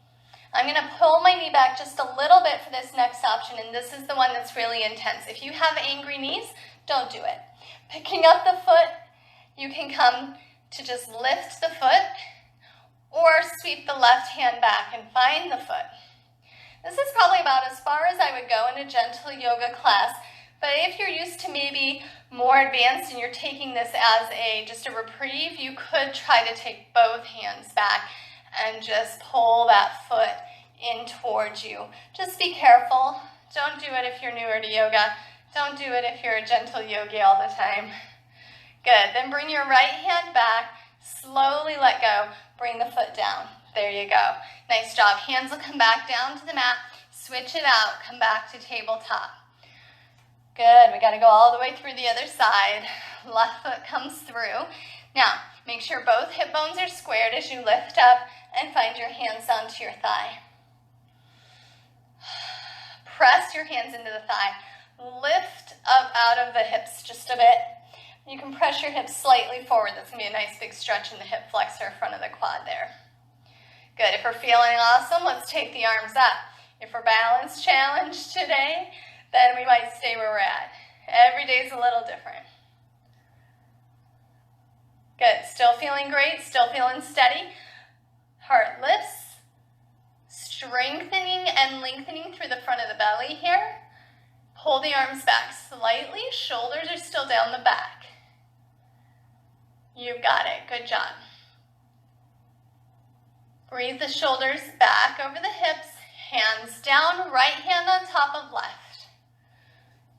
I'm going to pull my knee back just a little bit for this next option, and this is the one that's really intense. If you have angry knees, don't do it. Picking up the foot, you can come to just lift the foot or sweep the left hand back and find the foot. This is probably about as far as I would go in a gentle yoga class, but if you're used to maybe more advanced and you're taking this as just a reprieve, you could try to take both hands back and just pull that foot in towards you. Just be careful. Don't do it if you're newer to yoga. Don't do it if you're a gentle yogi all the time. Good. Then bring your right hand back. Slowly let go. Bring the foot down. There you go. Nice job. Hands will come back down to the mat. Switch it out. Come back to tabletop. Good. We got to go all the way through the other side. Left foot comes through. Now, make sure both hip bones are squared as you lift up and find your hands onto your thigh. Press your hands into the thigh. Lift up out of the hips just a bit. You can press your hips slightly forward. That's going to be a nice big stretch in the hip flexor, front of the quad there. Good. If we're feeling awesome, let's take the arms up. If we're balance challenged today, then we might stay where we're at. Every day is a little different. Good. Still feeling great. Still feeling steady. Heart lifts. Strengthening and lengthening through the front of the belly here. Pull the arms back slightly. Shoulders are still down the back. You've got it. Good job. Breathe the shoulders back over the hips. Hands down. Right hand on top of left.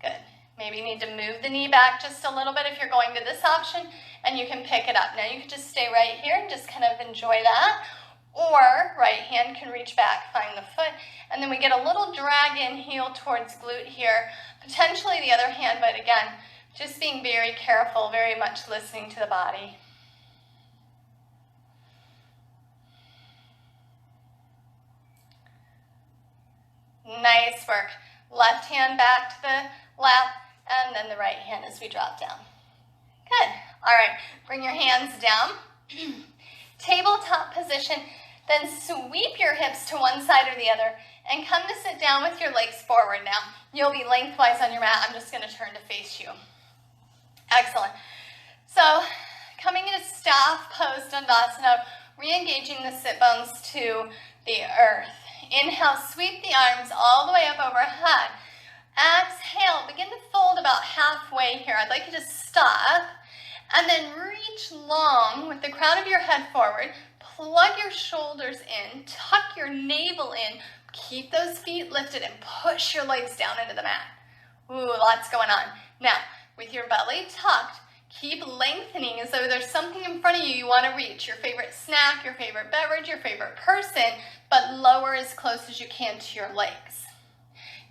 Good. Maybe you need to move the knee back just a little bit if you're going to this option, and you can pick it up. Now you can just stay right here and just kind of enjoy that. Or right hand can reach back, find the foot, and then we get a little drag in heel towards glute here, potentially the other hand, but again, just being very careful, very much listening to the body. Nice work. Left hand back to the lap, and then the right hand as we drop down. Good. All right, bring your hands down. Tabletop position. Then sweep your hips to one side or the other and come to sit down with your legs forward now. You'll be lengthwise on your mat. I'm just going to turn to face you. Excellent. So coming into staff pose Dandasana, re-engaging the sit bones to the earth. Inhale, sweep the arms all the way up overhead. Exhale, begin to fold about halfway here. I'd like you to stop and then reach long with the crown of your head forward. Plug your shoulders in, tuck your navel in, keep those feet lifted and push your legs down into the mat. Ooh, lots going on. Now, with your belly tucked, keep lengthening as though there's something in front of you you want to reach, your favorite snack, your favorite beverage, your favorite person, but lower as close as you can to your legs.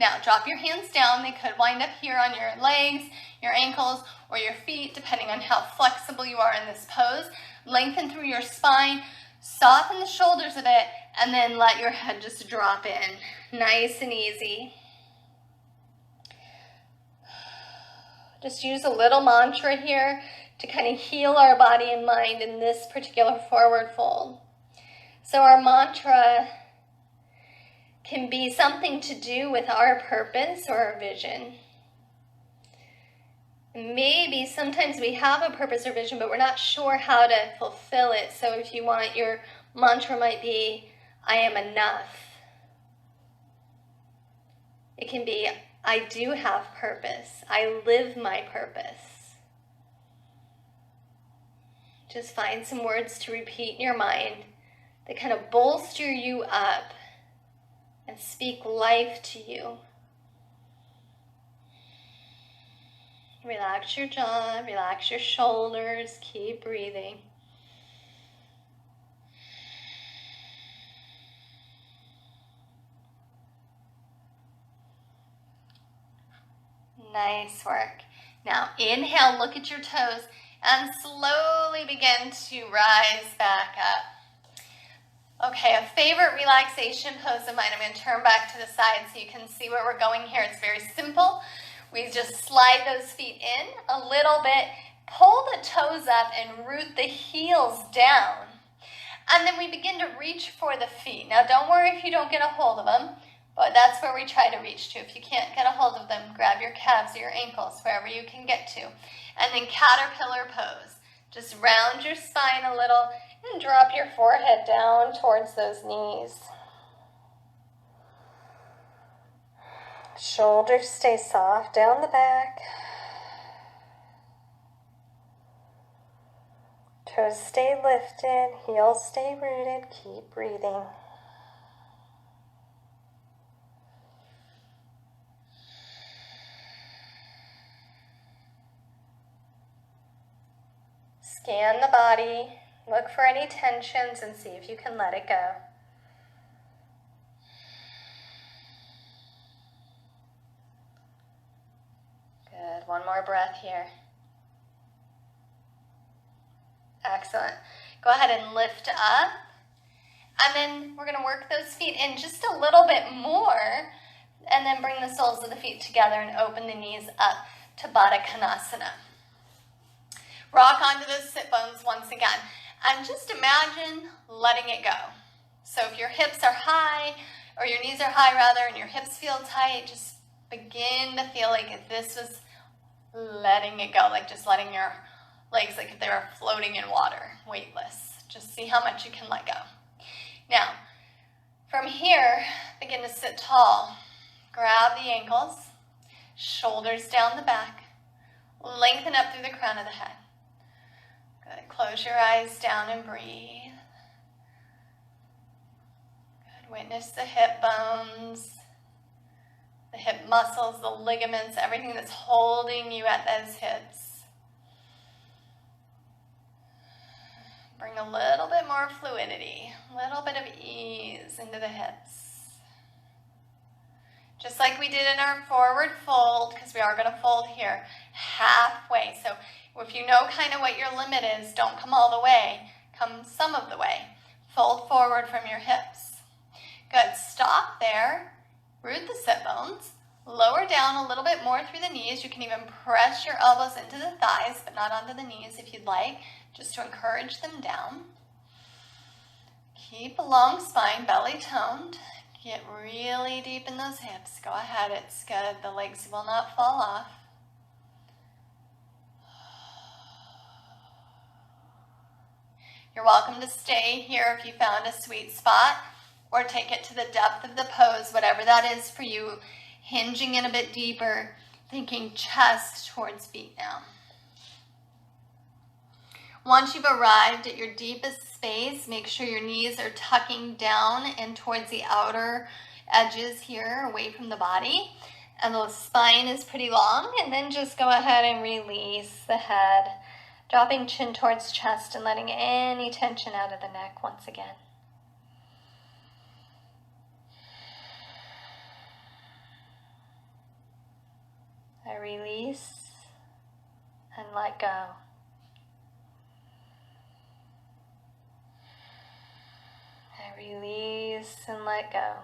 Now, drop your hands down. They could wind up here on your legs, your ankles, or your feet, depending on how flexible you are in this pose. Lengthen through your spine. Soften the shoulders a bit, and then let your head just drop in. Nice and easy. Just use a little mantra here to kind of heal our body and mind in this particular forward fold. So our mantra can be something to do with our purpose or our vision. Maybe sometimes we have a purpose or vision, but we're not sure how to fulfill it. So if you want, your mantra might be, I am enough. It can be, I do have purpose. I live my purpose. Just find some words to repeat in your mind that kind of bolster you up and speak life to you. Relax your jaw, relax your shoulders, keep breathing. Nice work. Now inhale, look at your toes, and slowly begin to rise back up. Okay, a favorite relaxation pose of mine. I'm going to turn back to the side so you can see where we're going here. It's very simple. We just slide those feet in a little bit, pull the toes up and root the heels down. And then we begin to reach for the feet. Now don't worry if you don't get a hold of them, but that's where we try to reach to. If you can't get a hold of them, grab your calves or your ankles, wherever you can get to. And then caterpillar pose. Just round your spine a little and drop your forehead down towards those knees. Shoulders stay soft down the back. Toes stay lifted, heels stay rooted. Keep breathing. Scan the body, look for any tensions and see if you can let it go. Good, one more breath here. Excellent. Go ahead and lift up. And then we're going to work those feet in just a little bit more. And then bring the soles of the feet together and open the knees up to Baddha Konasana. Rock onto those sit bones once again. And just imagine letting it go. So if your hips are high, or your knees are high rather, and your hips feel tight, just begin to feel like if this was letting it go, like just letting your legs like if they were floating in water, weightless. Just see how much you can let go. Now, from here, begin to sit tall. Grab the ankles, shoulders down the back, lengthen up through the crown of the head. Good. Close your eyes down and breathe. Good. Witness the hip bones, the hip muscles, the ligaments, everything that's holding you at those hips. Bring a little bit more fluidity, a little bit of ease into the hips. Just like we did in our forward fold, because we are going to fold here, halfway. So if you know kind of what your limit is, don't come all the way, come some of the way. Fold forward from your hips. Good, stop there, root the sit bones, lower down a little bit more through the knees. You can even press your elbows into the thighs, but not onto the knees if you'd like, just to encourage them down. Keep a long spine, belly toned. Get really deep in those hips. Go ahead, it's good. The legs will not fall off. You're welcome to stay here if you found a sweet spot, or take it to the depth of the pose, whatever that is for you. Hinging in a bit deeper, thinking chest towards feet now. Once you've arrived at your deepest space, make sure your knees are tucking down and towards the outer edges here, away from the body. And the spine is pretty long. And then just go ahead and release the head, dropping chin towards chest and letting any tension out of the neck once again. I release and let go. I release and let go.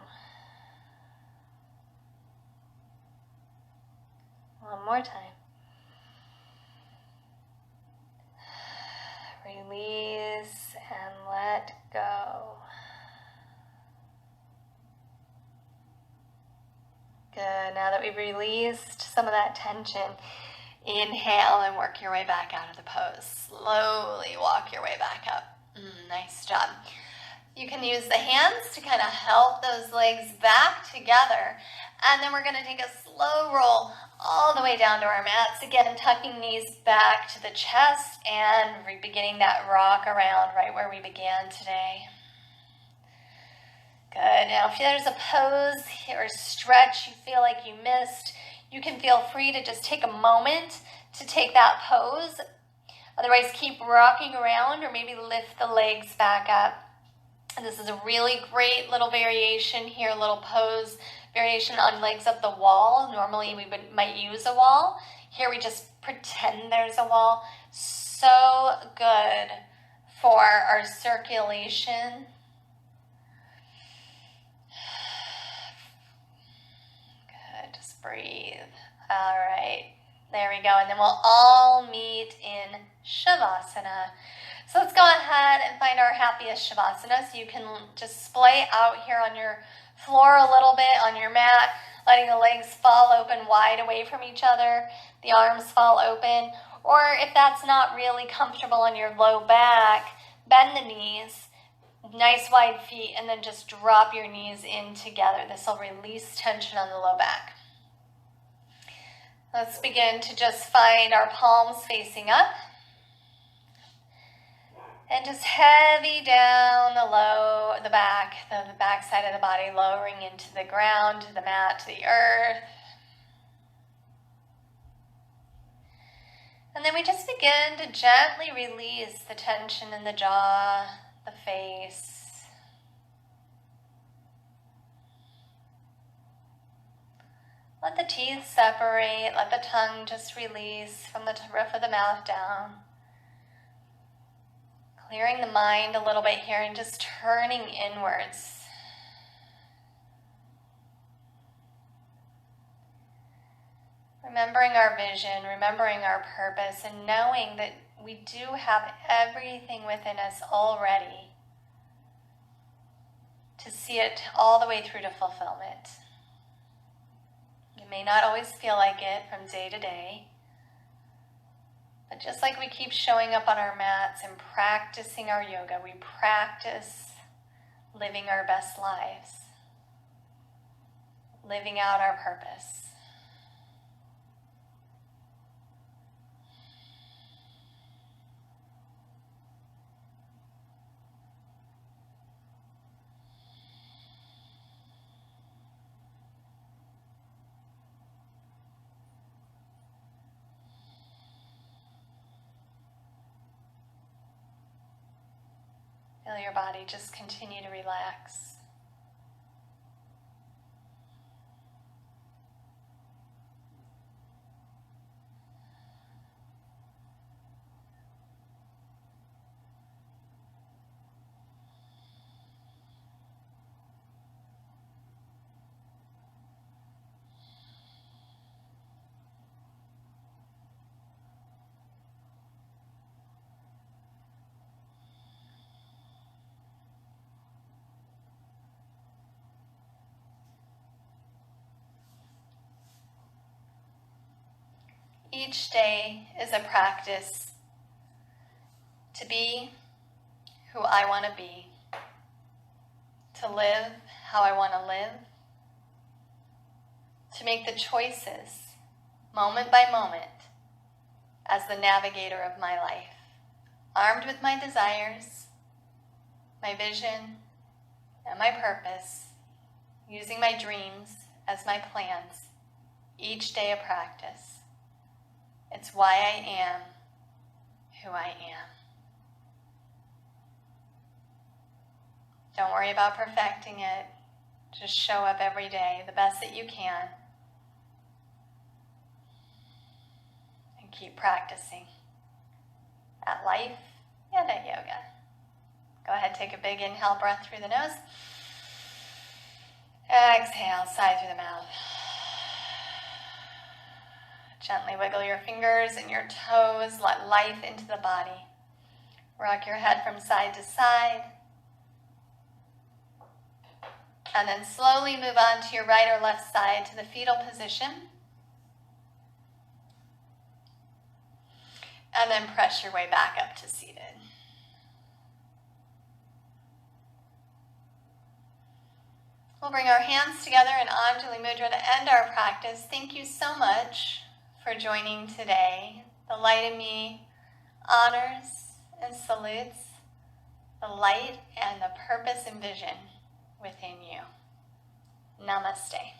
One more time. Release and let go. Good. Now that we've released some of that tension, inhale and work your way back out of the pose. Slowly walk your way back up. Nice job. You can use the hands to kind of help those legs back together. And then we're going to take a slow roll all the way down to our mats. Again, tucking knees back to the chest and beginning that rock around right where we began today. Good. Now, if there's a pose or stretch you feel like you missed, you can feel free to just take a moment to take that pose. Otherwise, keep rocking around or maybe lift the legs back up. And this is a really great little variation here, little pose variation on legs up the wall. Normally we might use a wall. Here we just pretend there's a wall. So good for our circulation. Good, just breathe. All right, there we go. And then we'll all meet in Shavasana. So let's go ahead and find our happiest Shavasana. So you can just splay out here on your floor a little bit on your mat, letting the legs fall open wide away from each other, the arms fall open. Or if that's not really comfortable on your low back, bend the knees, nice wide feet, and then just drop your knees in together. This will release tension on the low back. Let's begin to just find our palms facing up. And just heavy down the back side of the body, lowering into the ground, to the mat, to the earth. And then we just begin to gently release the tension in the jaw, the face. Let the teeth separate, let the tongue just release from the roof of the mouth down. Clearing the mind a little bit here and just turning inwards. Remembering our vision, remembering our purpose, and knowing that we do have everything within us already to see it all the way through to fulfillment. It may not always feel like it from day to day, but just like we keep showing up on our mats and practicing our yoga, we practice living our best lives, living out our purpose. Feel your body just continue to relax. Each day is a practice to be who I want to be, to live how I want to live, to make the choices moment by moment as the navigator of my life, armed with my desires, my vision, and my purpose, using my dreams as my plans, each day a practice. It's why I am who I am. Don't worry about perfecting it. Just show up every day the best that you can. And keep practicing at life and at yoga. Go ahead, take a big inhale breath through the nose. Exhale, sigh through the mouth. Gently wiggle your fingers and your toes. Let life into the body. Rock your head from side to side. And then slowly move on to your right or left side to the fetal position. And then press your way back up to seated. We'll bring our hands together in Anjali Mudra to end our practice. Thank you so much for joining today. The light in me honors and salutes the light and the purpose and vision within you. Namaste.